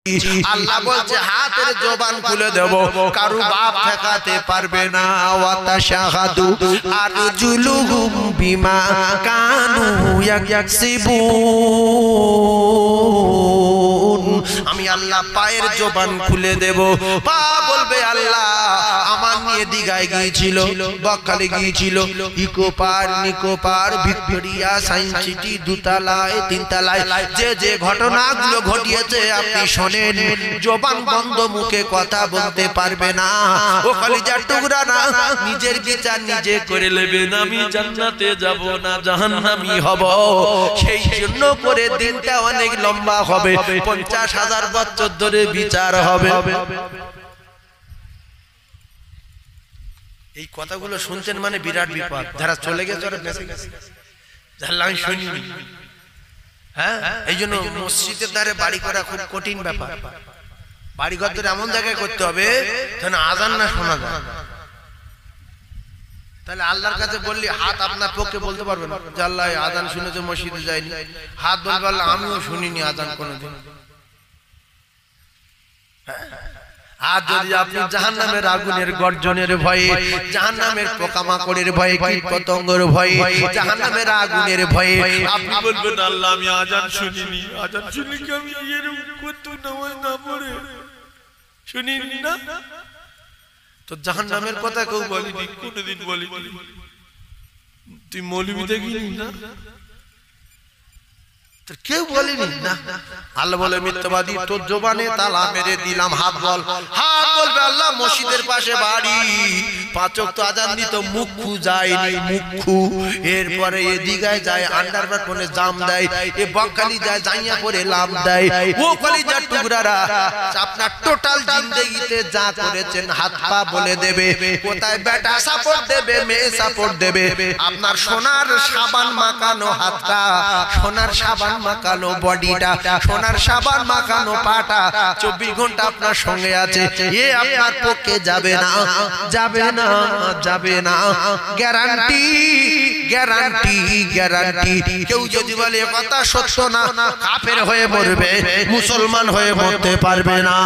আল্লাহ বলছে হাতের জবান খুলে দেব, কারো বাপ ঠেকাতে পারবে না। ওয়া তাশাহাদু আরজুলুহুম বিমা কানু ইয়াকসিবুন। আমি আল্লাহ পায়ের জবান খুলে দেব। পা বলবে আল্লাহ আমার নিয়ে দিঘায় গিয়েছিল, বকখালি গিয়েছিল, ইকো পার, নিকো পার, ভিক্টোরিয়া, সায়েন্স সিটি, দুতলায়, তিনতলায় যে যে ঘটনাগুলো ঘটিয়েছে আপনি শোনেন। জবান বন্ধ, মুখে কথা বলতে পারবে না। ও কলিজার টুকরা না, নিজের বিচার নিজে করে নেবেন। আমি জান্নাতে যাব না জাহান্নামী হব। সেই জন্য করে দিনটা অনেক লম্বা হবে, 50,000 বছর ধরে বিচার হবে। এই কথাগুলো শুনছেন মানে বিরাট বিপদ। যারা চলে গেছে ওরা বেঁচে গেছে, যারা আমি শুনিনি। হ্যাঁ, এই জন্য মসজিদের ধারে বাড়ি করা খুব কঠিন ব্যাপার। বাড়ি ঘর ধরে এমন জায়গায় করতে হবে যেন আজান না শোনা যায়। তাহলে আল্লাহর কাছে বললি হাত আপনার পক্ষে বলতে পারবে না যে আল্লাহ আজান শুনেছে মসজিদে যায়নি। হাত বলবে আল্লাহ আমিও শুনিনি আজান কোনোদিন। আর যদি আপনি জাহান্নামের আগুনের গর্জনের ভয়ে, জাহান্নামের পোকামাকড়ের ভয়ে, কীট পতঙ্গের ভয়ে, জাহান্নামের আগুনের ভয়ে আপনি বলবেন আল্লাহ আমি আজান শুনিনি, আজান শুনি কি আমি এরকম কত নামাজ না পড়ে শুনিনি না? তো জাহান্নামের কথা কেউ বলেনি, কোনোদিন বলেনি। তুই মৌলবি দেখিনি না, কেউ বলেনি না। আল্লাহ বলে মিথ্যাবাদী তোর জবানে তালা মেরে দিলাম। হাত বল, হাত বলবে আল্লাহ মসজিদের পাশে বাড়ি, 5 ওয়াক্ত আজান দিত, মুখু যায়নি, মুখু। এরপরে এ দিঘায় যায় আন্ডারবার পরে জাম দেয়, এ বকখালি যায় জাইয়া পরে লাভ দেয়। ও কলিজার টুকরারা, আপনার টোটাল জিন্দেগিতে যা করেছেন হাত পা বলে দেবে। কোথায় বেটা সাপোর্ট দেবে, মেয়ে সাপোর্ট দেবে। আপনার সোনার সাবান মাখানো হাতটা, সোনার সাবান মাখানো বডিটা, সোনার সাবান মাখানো পাটা 24 ঘন্টা আপনার সঙ্গে আছে। এ আপনার পক্ষে যাবে না, যাবে না, যাবে না। Guarantee, guarantee, guarantee. কেউ যদি বলে কথা সত্য না, কাফের হয়ে মরবে, মুসলমান হয়ে মরতে পারবে না।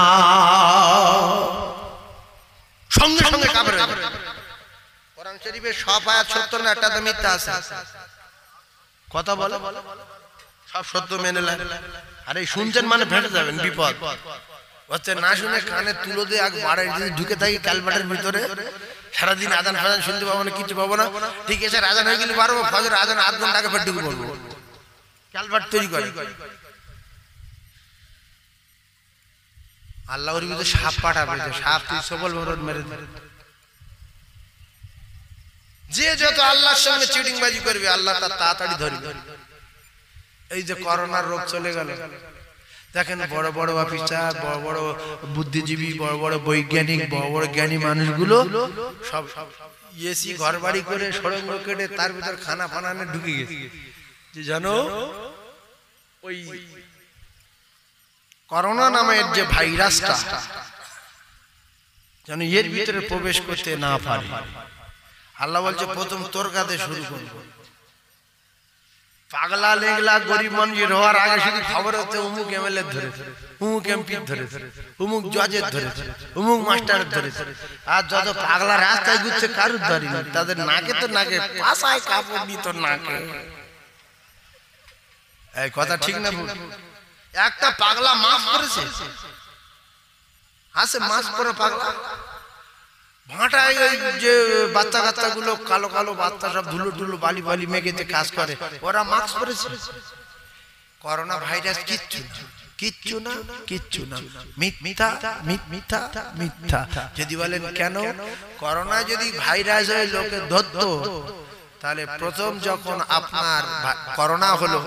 সঙ্গে সঙ্গে কাফের হয়ে যাবে। কোরআন শরীফে সব আয়াত সত্য না, একটা তো মিথ্যা আছে। কথা বলে সব সত্য মেনে নেন। আরে শুনছেন মানে ফেটে যাবেন, বিপদ হচ্ছে। না শুনে কানে তুলো দিয়ে আগ বাড়ায় যদি ঢুকে থাকি ক্যালবাটের ভিতরে, সারাদিন আজান ফাজান শুনতে পাবো না, কিছু পাবো না। ঠিক আছে আজান হয়ে গেলে পারবো, ফজর আজান 8 ঘন্টা আগে ফের ঢুকে পড়বো। ক্যালবাট তৈরি করে আল্লাহর ভিতরে সাপ পাঠাবে, সাপ তুই সবল ভরত মেরে। যে যত আল্লাহর সঙ্গে চিটিংবাজি করবে আল্লাহ তার তাড়াতাড়ি ধরবে। এই যে করোনার রোগ চলে গেল, দেখেন বড় বড় অফিসার, বড় বড় বুদ্ধিজীবী, বড় বড় বৈজ্ঞানিক, বড় বড় জ্ঞানী মানুষগুলো সব এসি ঘর বাড়ি করে সুড়ঙ্গ কেটে তার ভিতর খানা ফানানে ঢুকে গেছে। যে জানো ওই করোনা নামের যে ভাইরাসটা যেন এর ভিতরে প্রবেশ করতে না পারে। আল্লাহ বলছে প্রথম তোর কাছে শুরু করবো। পাগলা লেগলা গরিব মানুষের হওয়ার আগে শুধু খবর হচ্ছে অমুক এমএলএ ধরেছে, অমুক এমপি ধরেছে, অমুক জজের ধরেছে, অমুক মাস্টার ধরেছে। আর যত পাগলা রাস্তায় ঘুরছে কারুর ধরেনি, তাদের নাকে তো নাকে পাশায় কাপড় দিত নাকে। এই কথা ঠিক না ভুল? একটা পাগলা মাস্ক পরেছে, আছে মাস্ক পরে পাগলা ভাটায়। যে বাচ্চা কাচ্চা গুলো কালো কালো বাচ্চা সব ধুলো ধুলো বালি বালি মেঘেতে কাজ করে, ওরা মাস্ক পরেছে। করোনা ভাইরাস কিচ্ছু না, কিচ্ছু না, কিচ্ছু না, মিথ্যা, মিথ্যা, মিথ্যা। যদি বলেন কেন? করোনা যদি ভাইরাস হয়ে লোকে ধরতো, তাহলে প্রথম যখন আপনার করোনা হলো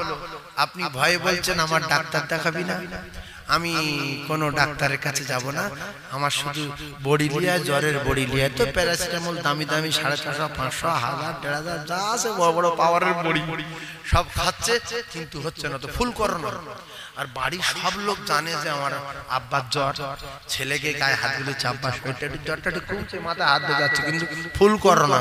আপনি ভয়ে বলছেন আমার ডাক্তার দেখাবি না, আমি কোনো ডাক্তারের কাছে যাব না, আমার শুধু বড়ি লিয়া, জ্বরের বড়ি লিয়া, তো প্যারাসিটামল দামি দামি 450, 500, 1000, 1500 যা আছে বড় বড় পাওয়ারের বড়ি সব খাচ্ছে, কিন্তু হচ্ছে না। তো ফুল করোনা। আর বাড়ির সব লোক জানে যে আমার আব্বার জ্বর, ছেলেকে গায়ে হাত দিলে চাপা, জ্বরটা ঠিক কমছে, মাথায় হাত দিয়ে যাচ্ছে, কিন্তু ফুল করোনা।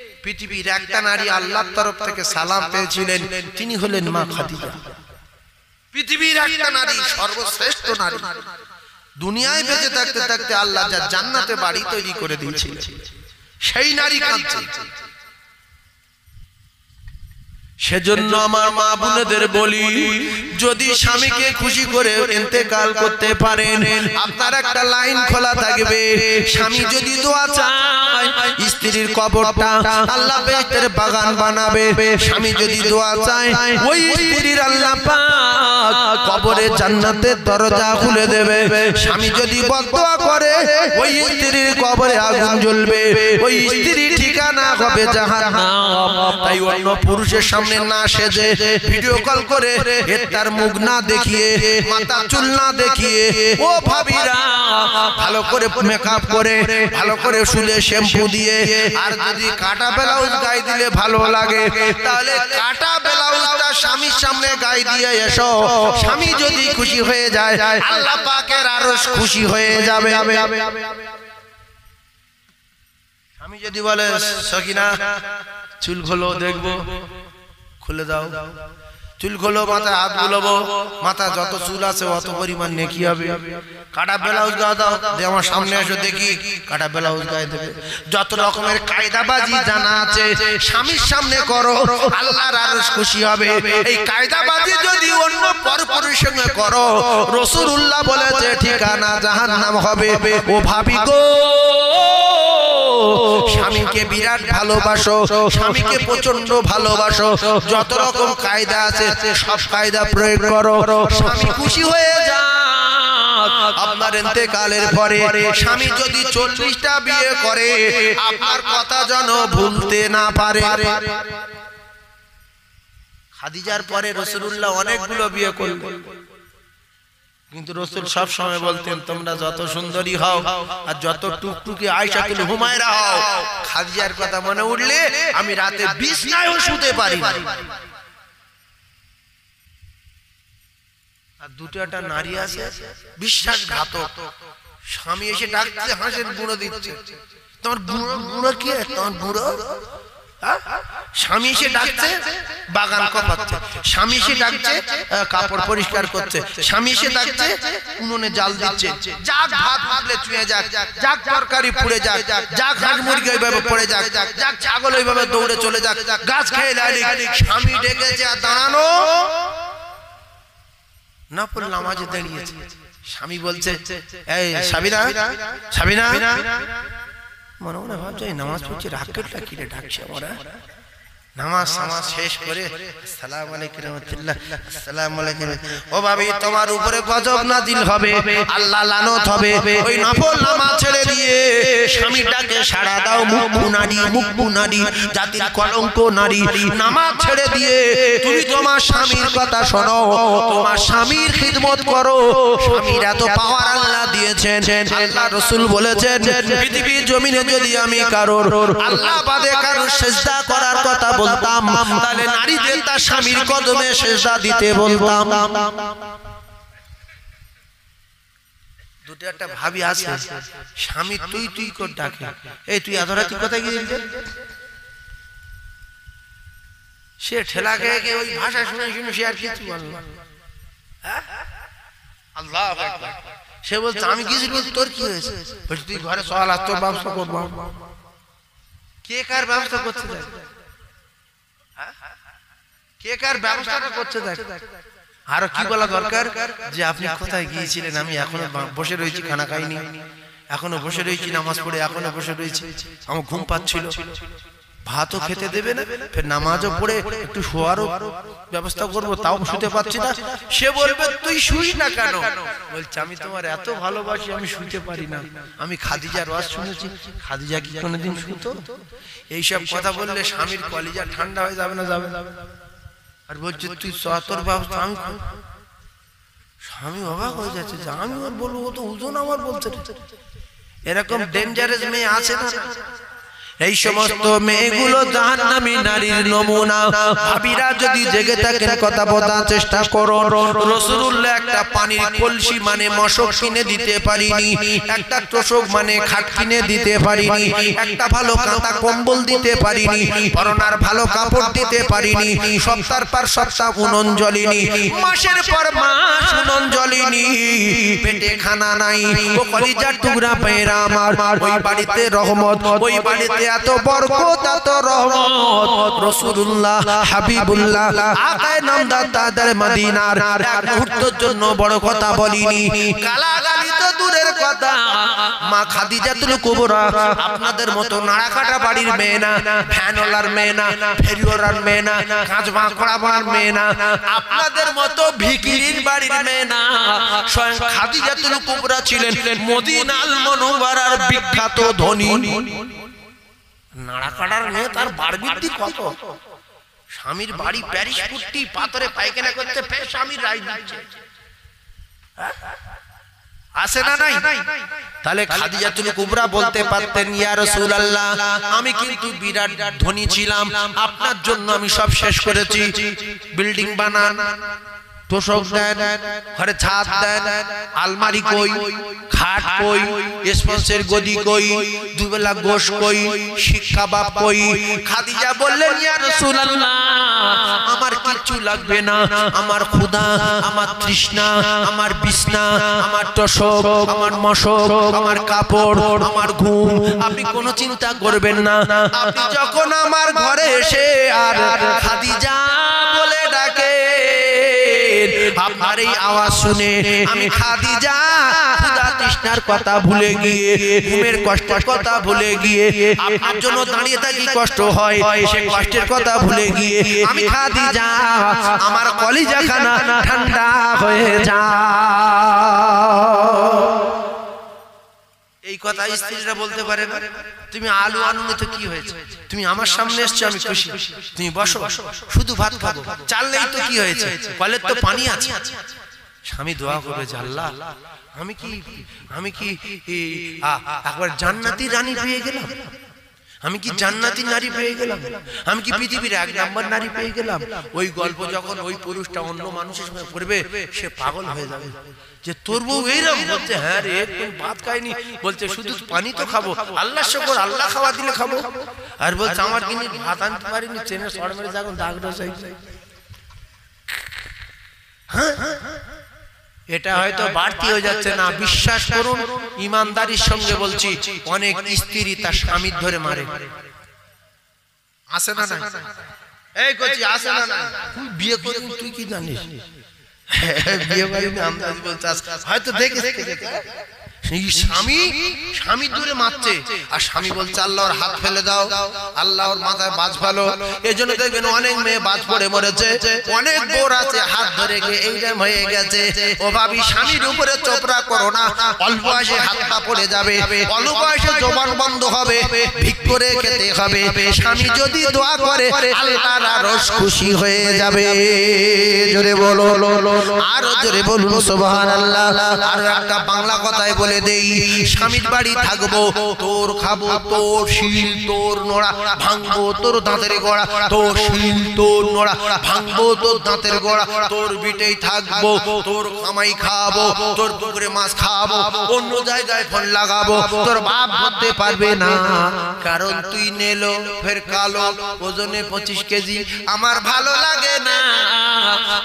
পৃথিবীর একটা নারী আল্লাহর তরফ থেকে সালাম পেয়েছিলেন, তিনি হলেন মা খাদিজা। পৃথিবীর একটা নারী, সর্বশ্রেষ্ঠ নারী, দুনিয়ায় বেঁচে থাকতে থাকতে আল্লাহ যা জান্নাতে বাড়ি তৈরি করে দিয়েছিলেন, সেই নারী কাঁদছে। সেজন্য আমার মা বোনেদের বলি, যদি স্বামীকে খুশি করে ইন্তেকাল করতে পারেন, আপনার একটা লাইন খোলা থাকবে, স্বামী যদি দোয়া চায় স্ত্রীর কবরটা আল্লাহ বেহেশতের বাগান বানাবে। স্বামী যদি দোয়া চায় ওই স্ত্রীর আল্লাহ পাক কবরে জান্নাতের দরজা খুলে দেবে। স্বামী যদি বদদোয়া করে ওই স্ত্রীর কবরে আগুন জ্বলবে, ওই স্ত্রীর ঠিকানা হবে জাহান্নাম। তাই অন্য পুরুষের সামনে না সেজে, ভিডিও কল করে তার মুখ না দেখিয়ে, মাথা চুল না দেখিয়ে, ও ভাবিরা ভালো করে মেকআপ করে, ভালো করে শুলে শ্যাম্পু দিয়ে, আর যদি কাটা ব্লাউজ গায়ে দিলে ভালো লাগে, তাহলে কাটা ব্লাউজটা স্বামীর সামনে গায়ে দিয়ে এসো। স্বামী যদি খুশি হয়ে যায়, আল্লাহ পাকের আরো খুশি হয়ে যাবে। স্বামী যদি বলে সকিনা চুল খোলো দেখবো, খুলে দাও, চুল খোলো, মাথায় হাত বুলাবো, মাথা যত চুল আছে অত পরিমাণ নেকি হবে। কাটা ব্লাউজ গায়ে দাও, যে আমার সামনে এসো দেখি, কাটা ব্লাউজ গায়ে দেবে। যত রকমের কায়দাবাজি জানা আছে স্বামীর সামনে করো, আল্লাহর আরশ খুশি হবে। এই কায়দাবাজি যদি অন্য পরপুরুষের সঙ্গে করো, রাসূলুল্লাহ বলেছে ঠিকানা জাহান্নাম হবে। ও ভাবি গো, স্বামীকে বিরাট ভালোবাসো, স্বামীকে প্রচন্ড ভালোবাসো, যত রকম কায়দা আছে সব কায়দা প্রয়োগ করো, স্বামী খুশি হয়ে যাক। আপনার ইন্তেকালের পরে স্বামী যদি 40টা বিয়ে করে, আপনার কথা যেন ভুলতে না পারে। খাদিজার পরে রাসূলুল্লাহ অনেকগুলো বিয়ে করলেন, কিন্তু রাসূল সব সময় বলতেন, তোমরা যত সুন্দরী হও আর যত টুকটুকি আয়েশাতুল হুমায়রা হও, খাদিজার কথা মনে উঠলে আমি রাতে বিছানায়ও শুতে পারি না। আর দুটোটা নারী আছে বিশ্বাসঘাতক, স্বামী এসে ডাকছে, হাসের গুঁড়ো দিচ্ছে, তোমার গুঁড়ো কি, তোমার গুঁড়ো। স্বামী এসে ডাকছে, বাগান কপাচ্ছে, স্বামী এসে ডাকছে, কাপড় পরিষ্কার করছে, স্বামী এসে ডাকছে, উনুনে জাল দিচ্ছে, যাক ভাত ভাবলে চুয়ে যাক, যাক তরকারি পুড়ে যাক, যাক হাঁস মুরগি ওইভাবে পড়ে যাক, যাক ছাগল ওইভাবে দৌড়ে চলে যাক, গাছ খেয়ে লাইলি। স্বামী ডেকেছে আর দাঁড়ানো না পড়ে নামাজে দাঁড়িয়েছে। স্বামী বলছে, এই সাবিনা, সাবিনা, মনে মনে ভাবছে নামাজ পড়ছে, রাকেটটা কিরে ডাকছে আমরা। নামাজ সামাজ শেষ করে আসসালামু আলাইকুম রাহমাতুল্লাহ, আসসালামু আলাইকুম। ও ভাবি, তোমার উপরে গজব নাজিল হবে, আল্লাহ লানত হবে। ওই নফল নামাজ ছেড়ে দিয়ে স্বামীটাকে সাড়া দাও। মুক্কু নারী, মুক্কু নারী, জাতির কলঙ্ক নারী। নামাজ ছেড়ে দিয়ে তুমি তোমার স্বামীর কথা শোনো, তোমার স্বামীর খিদমত করো। স্বামীর এত পাওয়ার আল্লাহ দিয়েছেন। আল্লাহ রাসূল বলেছেন, পৃথিবীর জমিনে যদি আমি কারোর আল্লাহ বাদে কারোর সিজদা করার কথা বলতাম, তাহলে নারীদের তার স্বামীর কদমে সিজদা দিতে বলতাম। দুটো একটা ভাবি আছে, স্বামী তুই তুই করে ডাকে, এই তুই এত রাতে কোথায় গিয়েছিলি? সে ঠেলা খেয়ে ওই ভাষা শুনে শুনে সে আর কিছু বলল না। আল্লাহু আকবার। সে বলছে আমি গিয়েছিলি, তোর কি হয়েছে? বলছি তুই ঘরে সওয়াল আর তোর ব্যবস্থা করবো। কে কার ব্যবস্থা করছে দেখ, কে কার ব্যবস্থাটা করছে দেখ। আরো কি বলা দরকার, যে আপনি কোথায় গিয়েছিলেন? আমি এখনো বসে রয়েছি, খানা খাইনি, এখনো বসে রয়েছি, নামাজ পড়ে এখনো বসে রয়েছি, আমার ঘুম পাচ্ছিল, ভাতও খেতে দেবে না, ফের নামাজও পড়ে একটু শোয়ারও ব্যবস্থা করবো, তাও শুতে পারছি না। সে বলবে তুই শুইস না কেন? বলছে আমি তোমার এত ভালোবাসি, আমি শুতে পারি না। আমি খাদিজার ওয়াজ শুনেছি, খাদিজা কি কোনোদিন শুতো? এইসব কথা বললে স্বামীর কলিজা ঠান্ডা হয়ে যাবে না? যাবে। আর বলছে তুই তোর ব্যবস্থা। আমি স্বামী অবাক হয়ে যাচ্ছে যে আমি ওর বলবো, ও তো হুজুর আমার বলছে। এরকম ডেঞ্জারাস মেয়ে আছে না? এই সমস্ত মেয়েগুলো জাহান্নামী নারীর নমুনা। ভাবিরা যদি জেগে থাকেন কথা বলার চেষ্টা করুন। রাসূলুল্লাহ একটা পানির কলসি মানে মশক কিনে দিতে পারিনি, একটা তোষক মানে খাট কিনে দিতে পারিনি, একটা ভালো কাঁথা কম্বল দিতে পারিনি, পরনার ভালো কাপড় দিতে পারিনি, সপ্তাহ পর সপ্তাহ উনুন জ্বলিনি, মাসের পর মাস উনুন জ্বলিনি, পেটে খানা নাই। ও কলিজার টুকরা পেয়েরা আমার, ওই বাড়িতে রহমত, ওই বাড়িতে এত বরকত, এত রহমত। রাসূলুল্লাহ হাবিবুল্লাহ আকায়ে নামদার তাদের মদিনার এক মুহূর্তের জন্য বড় কথা বলিনি, গালাগালি তো দূরের কথা। মা খাদিজাতুল কুবরা আপনাদের মতো নাড়াকাটা বাড়ির মেয়ে না, ভ্যানওয়ালার মেয়ে না, ফেরিওয়ালার মেয়ে না, কাঁচ বাঁকড়া বাড়ার মেয়ে না, আপনাদের মতো ভিখিরির বাড়ির মেয়ে না। স্বয়ং খাদিজাতুল কুবরা ছিলেন মদিনাল মুনাওয়ারার বিখ্যাত ধনী। নাড়াকাটার মেয়ে, তার বাড়বৃদ্ধি কত। স্বামীর বাড়ি প্যারিস পুট্টি পাথরে পায়খানা করতে, ফের স্বামীর রায় দিচ্ছে, আসে না নাই? তাহলে খাদিজাতুল কুবরা বলতে পারতেন, ইয়া রাসূলুল্লাহ আমি কিন্তু বিরাট ধনী ছিলাম, আপনার জন্য আমি সব শেষ করেছি। বিল্ডিং বানান, তোষক দেন, ঘরে ছাদ দেন, আলমারি কই, খাট কই, স্পঞ্জের গদি কই, দুবেলা গোশ কই, শিক্ষা বাপ কই। খাদিজা বললেন, ইয়া রাসূলুল্লাহ আমার কিচ্ছু লাগবে না, আমার ক্ষুধা, আমার তৃষ্ণা, আমার বিছনা, আমার তোষক, আমার মশক, আমার কাপড়, আমার ঘুম, আপনি কোনো চিন্তা করবেন না। আপনি যখন আমার ঘরে এসে আর খাদিজা বলে ডাকে, আপনার এই আওয়াজ শুনে আমি খাদিজা ক্ষুধা তৃষ্ণার কথা ভুলে গিয়ে, ঘুমের কষ্টের কথা ভুলে গিয়ে, আপনার জন্য দাঁড়িয়ে থাকি কষ্ট হয়, সে কষ্টের কথা ভুলে গিয়ে আমি খাদিজা আমার কলিজাখানা ঠান্ডা হয়ে যায়। এই কথা স্ত্রীরা বলতে পারে না। তুমি আলু আনুনে তো কি হয়েছে, তুমি আমার সামনে এসছো আমি খুশি, তুমি বসো, শুধু ভাত খাবো, চাল নেই তো কি হয়েছে, কলের তো পানি আছে। স্বামী দোয়া করবে যে আল্লাহ আমি কি একবার জান্নাতি রানী পেয়ে গেলাম, আমি কি জান্নাতি নারী পেয়ে গেলাম, আমি কি পৃথিবীর এক নম্বর নারী পেয়ে গেলাম। ওই গল্প যখন ওই পুরুষটা অন্য মানুষের সঙ্গে করবে, সে পাগল হয়ে যাবে যে তোর বউ এইরকম বলছে, হ্যাঁ রে একটু ভাত খাইনি, বলছে শুধু পানি তো খাবো, আল্লাহ শুকর, আল্লাহ খাওয়া দিলে খাবো, আর বলছে আমার কিনে ভাত আনতে পারিনি, ট্রেনে সর মেরে যখন দাগ রসাই। হ্যাঁ, এটা হয়তো বাড়তি হয়ে যাচ্ছে না, বিশ্বাস করুন ইমানদারির সঙ্গে বলছি, অনেক স্ত্রী তার স্বামীর ধরে মারে। আসে না না? এই কইছি আসে না না? তুই বিয়ে করবি, তুই কি জানিস? বিয়ে করিনি আমদাজ বলছাস, হয়তো দেখিস স্বামী দূরে মারছে, আর স্বামী বলছে আল্লাহর হাত ফেলে দাও, আল্লাহর মাথায় বাজ ফেলো। এই জন্য দেখবেন অনেক মেয়ে বাজ পড়ে মরেছে, অনেক বোর আছে হাত ধরে গিয়ে এইরকম হয়ে গেছে। ও ভাবি স্বামীর উপরে চোপড়া করো না, অল্প বয়সে হাতটা পড়ে যাবে, অল্প বয়সে জবান বন্ধ হবে, ভিক করে খেতে হবে। স্বামী যদি দোয়া করে আল্লাহর আরশ খুশি হয়ে যাবে। জোরে বলো, আরো জোরে বলুন সুবহানাল্লাহ। আর একটা বাংলা কথায় বলে দেই, স্বামীর বাড়ি থাকবো, তোর খাবো, তোর শিল তোর নোড়া ভাঙবো, তোর দাঁতের গোড়া, তোর শিল তোর নোড়া ভাঙবো, তোর দাঁতের গোড়া, তোর বিটেই থাকবো, তোর কামাই খাবো, তোর পুকুরে মাছ খাবো, অন্য জায়গায় ফোন লাগাবো, তোর বাপ ধরতে পারবে না, কারণ তুই নেলো ফের কালো, ওজনে 25 কেজি। আমার ভালো লাগে না,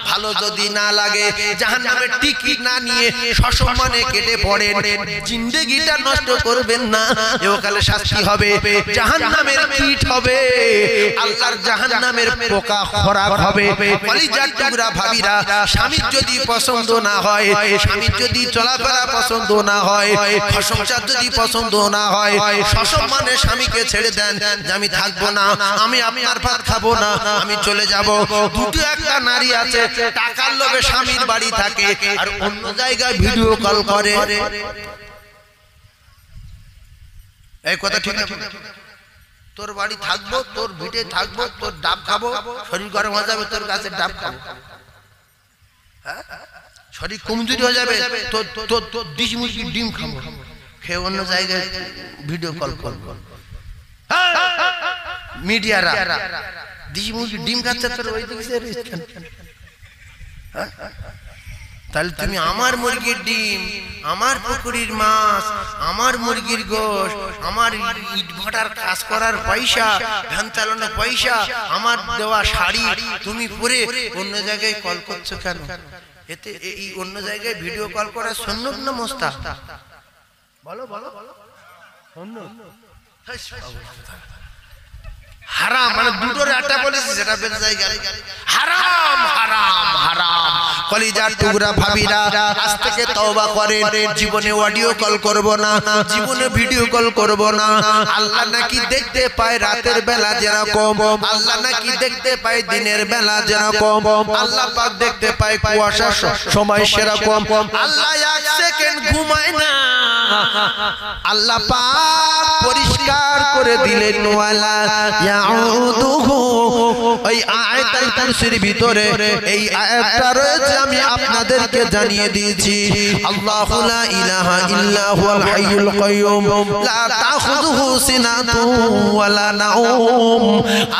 ভালো যদি না লাগে জাহান্নামের টিকিট না নিয়ে সসম্মানে কেটে পড়েন, জিন্দেগিটা নষ্ট করবেন না, এওকালে শাস্তি হবে, জাহান্নামের কীট হবে, আল্লাহর জাহান্নামের পোকা খোরাক হবে। কলিজার টুকরা ভাবিরা, স্বামীর যদি পছন্দ না হয়, স্বামীর যদি চলাফেরা পছন্দ না হয়, সংসার যদি পছন্দ না হয়, সসম্মানে স্বামীকে ছেড়ে দেন যে আমি থাকবো না, আমি আপনার ভাত খাবো না, আমি চলে যাব। দুটো একটা নারী আছে টাকার লোভে স্বামীর বাড়ি থাকে আর অন্য জায়গায় ভিডিও কল করে। এই কথা ঠিক না? তোর বাড়ি থাকবো, তোর ভিটে থাকবো, তোর ডাব খাবো, শরীর গরম হয়ে যাবে, তোর কাছে ডাব খাবো, শরীর কমজোরি হয়ে যাবে, তোর ডিম মুরগির ডিম খাবো, খেয়ে অন্য জায়গায় ভিডিও কল করবো। মিডিয়ারা ডিম খাচ্ছে তোর ওই দিকে, তাহলে তুমি আমার মুরগির ডিম, আমার পুকুরির মাছ, আমার মুরগির গোশ, আমার ইট ভাটার কাজ করার পয়সা, ধান চালানোর পয়সা, আমার দেওয়া শাড়ি তুমি পরে অন্য জায়গায় কল করছো কেন? এতে এই অন্য জায়গায় ভিডিও কল করা সুন্নাত না মুস্তাহাব? বলো বলো হারাম, মানে দুটোর একটা বলেছি, সেটা বেঁচে যায় হারাম হারাম হারাম। কলিজার টুকরা ভাবিরা আজ থেকে তওবা করেন, জীবনে অডিও কল করব না, জীবনে ভিডিও কল করব না। আল্লাহ নাকি দেখতে পায় রাতের বেলা যেরকম, আল্লাহ নাকি দেখতে পায় দিনের বেলা যেরকম, আল্লাহ পাক দেখতে পায় কুয়াশার সময় সেরকম। আল্লাহ এক সেকেন্ড ঘুমায় না, আল্লাহ পাক পরিষ্কার করে দিলেন ওয়ালা ইয়াউদুহু। ওই আয়াতুল কুরসির ভিতরে এই আয়াতটা রয়েছে, আমি আপনাদেরকে জানিয়ে দিয়েছি। আল্লাহু লা ইলাহা ইল্লা হুয়াল হাইয়ুল কাইয়ুম লা তাখুযুহু সিনাতুন ওয়ালা নাওম।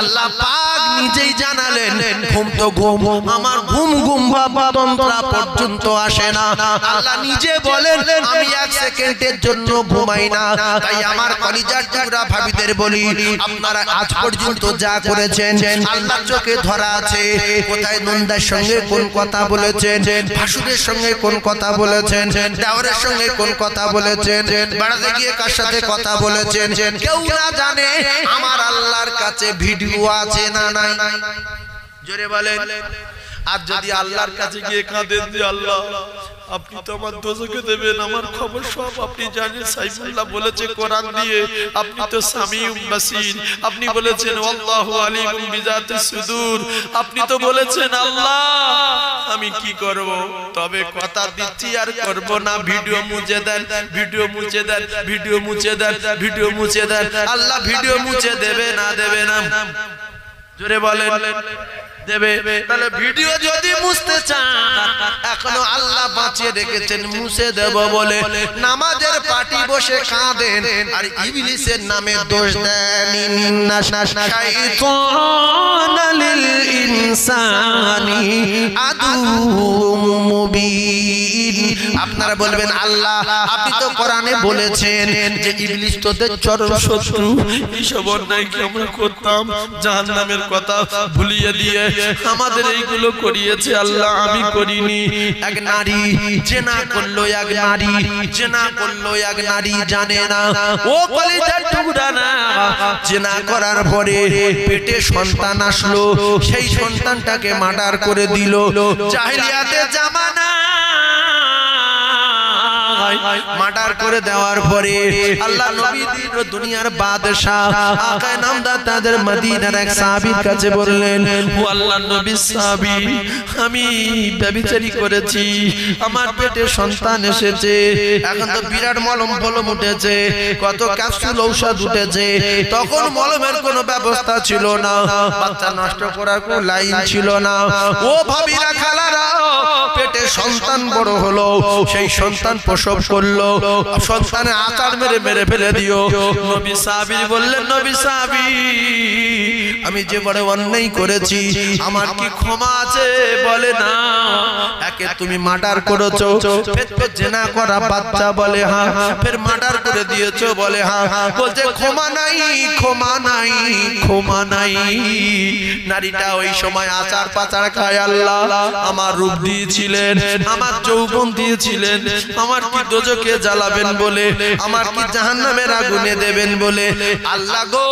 আল্লাহ পাক নিজেই জানালেন ঘুম তো ঘুম, আমার ঘুম ঘুম ভাবতন্ত্রা পর্যন্ত আসে না। আল্লাহ নিজে বলেন আমি এক সেকেন্ডের জন্য ঘুমাই না। তাই আমার কলিজার টুকরা ভাবিদের বলি, আপনারা আজ পর্যন্ত যা করেছেন আল্লাহর চোখে ধরা আছে। কোথায় নন্দার সঙ্গে কোন কথা বলেছেন, ভাসুরের সঙ্গে কোন কথা বলেছেন, দেওরের সঙ্গে কোন কথা বলেছেন, বেড়াতে গিয়ে কার সাথে কথা বলেছেন, কেউ না জানে। আমার আল্লাহর কাছে ভিডিও আছে না নাই? জোরে বলেন। আর যদি আল্লাহর কাছে গিয়ে কাঁদেন যে আল্লাহ আপনি তো আমার দোজখে দেবেন, আমার খবর সব আপনি জানেন। সাইফুল্লাহ বলেছে কোরআন দিয়ে, আপনি তো সামিউম বাসীর, আপনি বলেছেন আল্লাহু আলিমুম বিজাতিস সুদূর, আপনি তো বলেছেন আল্লাহ আমি কি করব? তবে কথা দিচ্ছি আর করব না। ভিডিও মুছে দেন, ভিডিও মুছে দেন, ভিডিও মুছে দেন, ভিডিও মুছে দেন। আল্লাহ ভিডিও মুছে দেবে না দেবে না? জোরে বলেন দেবে। তাহলে ভিডিও যদি মুছতে চান, এখনো আল্লাহ বাঁচিয়ে রেখেছেন মুছে দেব বলে নামাজের পাটি বসে কাঁদেন আর ইবলিসের নামে দোষ দেন। ইন্না শাইতানা লিল ইনসানি আদুউম মুবিন। আপনারা বলবেন আল্লাহ আপনি তো কোরআনে বলেছেন যে ইবলিস তোদের চরম শত্রু। এইসব অন্যায় কি আমরা করতাম? জাহান্নামের কথা ভুলিয়ে দিয়ে আমাদের এইগুলো করিয়েছে আল্লাহ, আমি করিনি। এক নারী জেনা করলো, এক নারী জেনা করলো, এক নারী জানে না। ও কলিজার টুকরা না, জেনা করার পরে পেটে সন্তান আসলো, সেই সন্তানটাকে মার্ডার করে দিল। জাহেলিয়াতে জামানা মার্ডার করে দেওয়ার পরে আল্লাহ নবী দুনিয়ার বাদশাহ আকায়ে নামদার তাদের মদিনার এক সাহাবীর কাছে বললেন, ও আল্লাহর নবী সাহাবী, আমি ব্যভিচারী করেছি, আমার পেটে সন্তান এসেছে, এখন তো বিরাট মলম ফলম উঠেছে, কত ক্যাপসুল ঔষধ উঠেছে। তখন মলমের কোনো ব্যবস্থা ছিল না, বাচ্চা নষ্ট করার কোনো লাইন ছিল না। ও ভাবিরা খালারা, পেটে সন্তান বড় হলো, সেই সন্তান প্রসব করলো, সন্তানে আচার মেরে মেরে ফেলে দিও। নবী সাহাবী বললেন, নবী সাহাবী আমি যে বড় অন্যায় করেছি, আমার কি ক্ষমা আছে? বলে না। একে তুমি মার্ডার করেছো, ফের জেনা করা বাচ্চা, বলে হ্যাঁ। ফের মার্ডার করে দিয়েছো, বলে হ্যাঁ। বলছে ক্ষমা নাই, ক্ষমা নাই, ক্ষমা নাই। নারীটা ওই সময় আচার পাচার খায়। আল্লাহ আমার রূপ দিয়েছিলেন, আমার যৌবন দিয়েছিলেন, আমার কি দোজখে জ্বালাবেন বলে, আমার কি জাহান্নামের আগুনে দেবেন বলে। আল্লাহ গো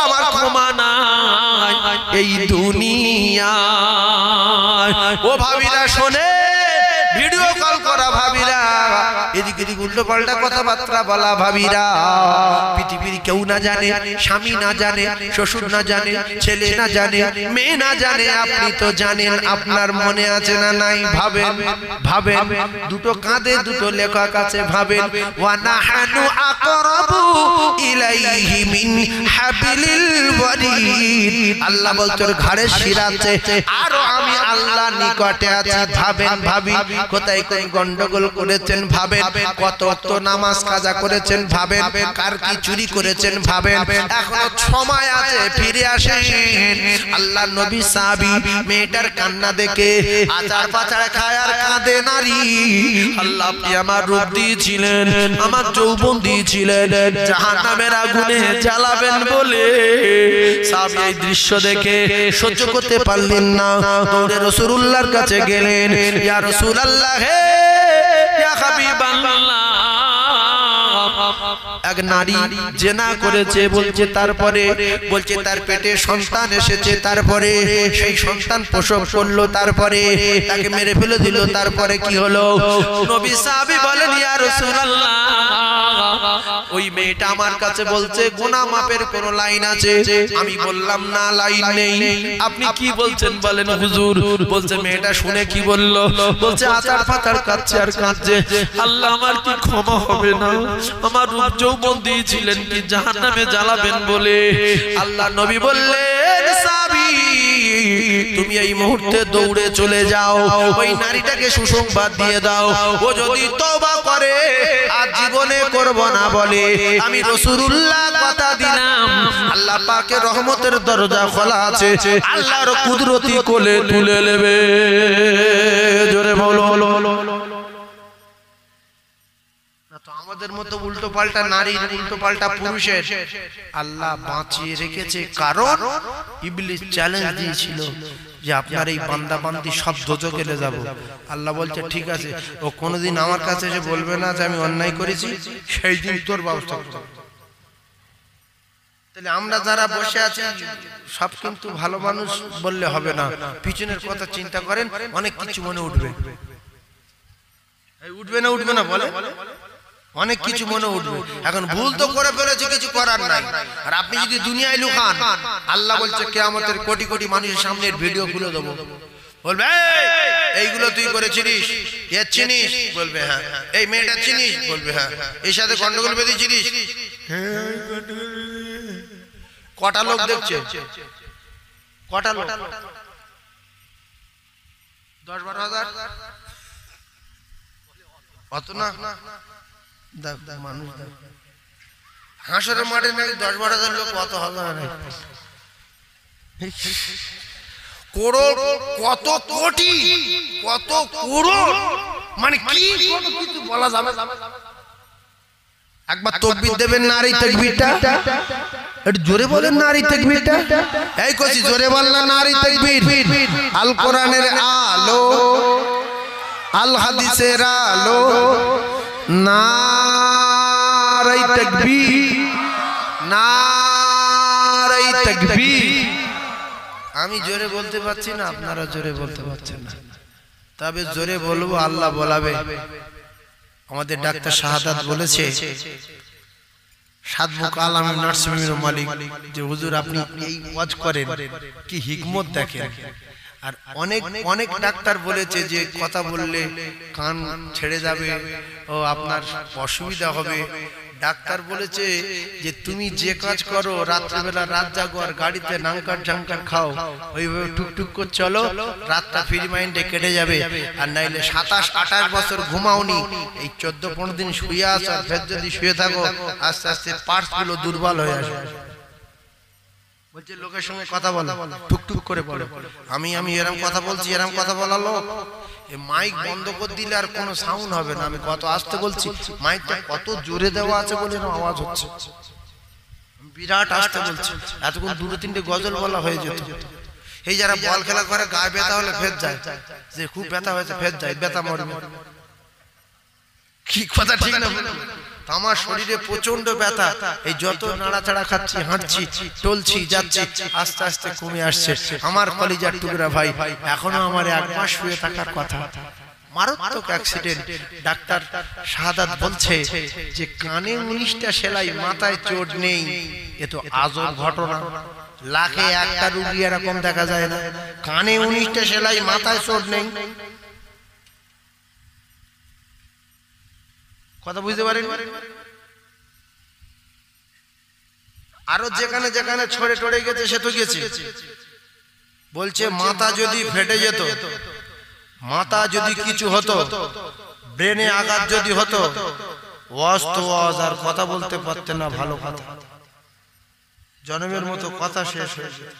আমার ক্ষমা নাই এই দুনিয়ায়। ও ভাবিরা শোনে, ভিডিও কল করা ভাবিরা, এদিক এদিক উল্টো পাল্টা কথাবার্তা বলা ভাবিরা, পৃথিবীর কেউ না জানে, স্বামী না জানে, শ্বশুর না জানে, ছেলে না জানে, মেয়ে না জানে, আপনি তো জানেন। আপনার মনে আছে না নাই? ভাবেন ভাবেন, দুটো কাঁধে দুটো লেখক আছে, ভাবেন। ওয়া নাহানু আকরাবু ইলাইহি ইলাইহি মিন হাবিলিল ওয়ারিদ আল্লাহ বলছেন ঘাড়ে শিরা আছে আর আমি আল্লাহ নিকটে আছি ভাবেন ভাবি কোথায় কোন গন্ডগোল করেছেন ভাবেন কত ওয়াক্ত নামাজ কাজা করেছেন ভাবেন কার কি চুরি করেছেন ভাবেন এখনো সময় আছে ফিরে আসেন আল্লাহ নবী সাহাবী মেয়েটার কান্না দেখে আচার পাচার খায় আর কাঁদে নারী আল্লাহ আপনি আমার রূপ দিয়েছিলেন আমার যৌবন দিয়েছিলেন জাহান্নামের আগুনে জ্বালাবেন বলে সাহাবী এই দৃশ্য দেখে সহ্য করতে পারলেন না দৌড়ে রাসূলুল্লাহর কাছে গেলেন ইয়া রাসূলুল্লাহ হে ইয়া হাবিবাল্লাহ এক নারী জেনা করেছে বলছে তারপরে বলছে তার পেটে সন্তান এসেছে তারপরে সেই সন্তান প্রসব করলো তারপরে তাকে মেরে ফেলে দিল তারপরে কি হলো নবী সাহাবী বলেন ইয়া রাসূলুল্লাহ ওই মেয়েটা আমার কাছে বলছে গুনাহ মাপের কোন লাইন আছে আমি বললাম না লাইন নেই আপনি কি বলছেন বলেন হুজুর বলছে মেয়েটা শুনে কি বলল বলছে আচার পাচার কাচ্ছে আর কাচ্ছে আল্লাহ আমার কি ক্ষমা হবে না আমার রূপ যৌবন দিয়েছিলেন কি জাহান্নামে জ্বালাবেন বলে আল্লাহ নবী বললেন সাহাবী তুমি এই মুহূর্তে দৌড়ে চলে যাও ওই নারীটাকে সুসংবাদ দিয়ে দাও ও যদি তওবা করে আর জীবনে করব না বলে আমি রাসূলুল্লাহ কথা দিলাম আল্লাহ পাকের রহমতের দরজা খোলা আছে আল্লাহর কুদরতি কোলে তুলে নেবে জোরে বলো আমাদের মতো উল্টো পাল্টা নারী উল্টো পাল্টা পুরুষের আল্লাহ বাঁচিয়ে রেখেছে কারণ ইবলিস চ্যালেঞ্জ দিয়েছিল যে আপনার এই বান্দা বান্দি সব দোজখে যাব আল্লাহ বলছে ঠিক আছে ও কোনোদিন আমার কাছে এসে বলবে না যে আমি অন্যায় করেছি সেই দিন তোর ব্যবস্থা করব তাহলে আমরা যারা বসে আছি সব কিন্তু ভালো মানুষ বললে হবে না পিছনের কথা চিন্তা করেন অনেক কিছু মনে উঠবে উঠবে না বলে অনেক কিছু মনে উঠবে এখন ভুল তো করে ফেলেছে কিছু করার নাই আর আপনি যদি দুনিয়ায় লুকান আল্লাহ বলছে কিয়ামতের কোটি কোটি মানুষের সামনে ভিডিও খুলে দেব বলবে এইগুলো তুই করেছিস এর চিনিস বলবে হ্যাঁ এই মেয়েটা চিনিস বলবে হ্যাঁ এর সাথে গন্ডগোল বেঁধেছিস কটা লোক দেখছে কটা লোক 10-12 হাজার অত না মানুষ হাসরের মাঠে নাকি 10-12 হাজার লোক কত হবে না করোড় কত কোটি কত করোড় মানে কি কিছু বলা যাবে একবার তাকবীর দেবেন নারী তাকবীরটা একটু জোরে বলেন নারী তাকবীরটা এই কইছি জোরে বল না নারী তাকবীর আল কোরআনের আলো আল হাদিসের আলো নারী তাকবীর নারী তাকবীর আমি জোরে বলতে পারছি না আপনারা জোরে বলতে পারছেন না তবে জোরে বলবো আল্লাহ বলাবে আমাদের ডাক্তার শাহাদাত বলেছে সাদমুখ আলম নার্সিমির মালিক যে হুজুর আপনি এই ওয়াজ করেন কি হিকমত দেখেন আর অনেক অনেক ডাক্তার বলেছে যে কথা বললে কান ছেড়ে যাবে ও আপনার অসুবিধা হবে ডাক্তার বলেছে যে তুমি যে কাজ করো রাত্রিবেলা রাত জাগো আর গাড়িতে নাঙ্কার ঝাঙ্কার খাও ওইভাবে টুকটুক করে চলো রাতটা ফ্রি মাইন্ডে কেটে যাবে আর নাইলে 27-28 বছর ঘুমাওনি এই 14-15 দিন শুয়ে আছো আর ফের যদি শুয়ে থাকো আস্তে আস্তে পার্টস গুলো দুর্বল হয়ে আসবে বলছে লোকের সঙ্গে কথা বলো টুকটুক করে বলো আমি এরকম কথা বলছি এরকম কথা বলালো এই মাইক বন্ধ করে দিলে আর কোনো সাউন্ড হবে না আমি কত আস্তে বলছি মাইকটা কত জোরে দেওয়া আছে বলে আওয়াজ হচ্ছে বিরাট আস্তে বলছি এতক্ষণ 2-3টে গজল বলা হয়ে যেত এই যারা বল খেলা করে গায়ে ব্যথা হলে ফের যায় যে খুব ব্যথা হয়েছে ফের যায় ব্যথা মরবে কি কথা ঠিক না আমার শরীরে প্রচন্ড ব্যথা এই যত নাড়াচাড়া খাচ্ছি হাঁটছি চলছি যাচ্ছি আস্তে আস্তে কমে আসছে আমার কলিজার টুকরা ভাই এখনো আমার 1 মাস শুয়ে থাকার কথা মারাত্মক অ্যাক্সিডেন্ট ডাক্তার শাহাদাত বলছে যে কানে 19টা সেলাই মাথায় চোট নেই এ তো আজব ঘটনা লাখে একটা রোগী এরকম দেখা যায় না কানে 19টা সেলাই মাথায় চোট নেই কথা বুঝতে পারেন আরো যেখানে যেখানে ছড়ে টড়ে গেছে সে তো গেছে। বলছে মাথা যদি ফেটে যেত, মাথা যদি কিছু হতো, ব্রেনে আঘাত যদি হতো, ওয়াজ তো ওয়াজ, আর কথা বলতে পারতেন না ভালো কথা, জনমের মতো কথা শেষ হয়ে যেত।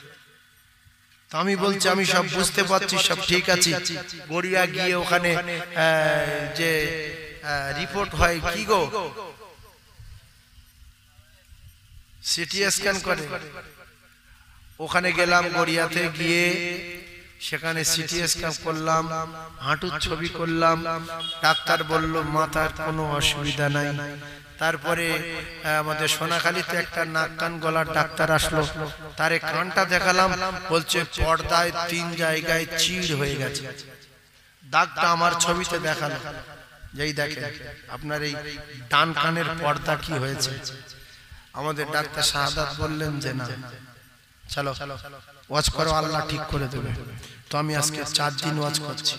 তো আমি বলছি আমি সব বুঝতে পারছি, সব ঠিক আছে। গড়িয়া গিয়ে ওখানে যে রিপোর্ট হয় কি গো, সিটি স্ক্যান করে, ওখানে গেলাম গড়িয়াতে গিয়ে, সেখানে সিটি স্ক্যান করলাম, হাঁটুর ছবি করলাম, ডাক্তার বলল মাথার কোনো অসুবিধা নাই। তারপরে আমাদের সোনাখালীতে একটা নাক কান গলার ডাক্তার আসলো, তারে কানটা দেখালাম, বলছে পর্দায় 3 জায়গায় চিড় হয়ে গেছে। দাগটা আমার ছবিতে দেখালো, যেই দেখেন আপনার এই ডান কানের পর্দা কি হয়েছে। আমাদের ডাক্তার শাহাদাত বললেন যে না, চলো ওয়াজ করো, আল্লাহ ঠিক করে দেবে। তো আমি আজকে 4 দিন ওয়াজ করছি,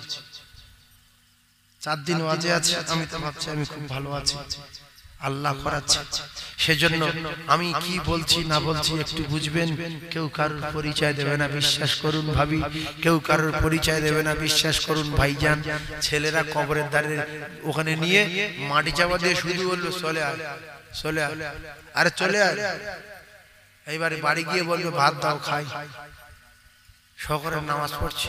4 দিন ওয়াজে আছে। আমি তো ভাবছি আমি খুব ভালো আছি, আল্লাহ করাচ্ছে। সেজন্য আমি কি বলছি না বলছি একটু বুঝবেন। কেউ কারোর পরিচয় দেবে না, বিশ্বাস করুন ভাবি, কেউ কারোর পরিচয় দেবে না, বিশ্বাস করুন ভাইজান। ছেলেরা কবরের ধারে ওখানে নিয়ে মাটি চাপা দিয়ে শুধু বললো চলে আয়, চলে আয়, আরে চলে আয়। এইবারে বাড়ি গিয়ে বলবে ভাত দাও খাই, সকলের নামাজ পড়ছি।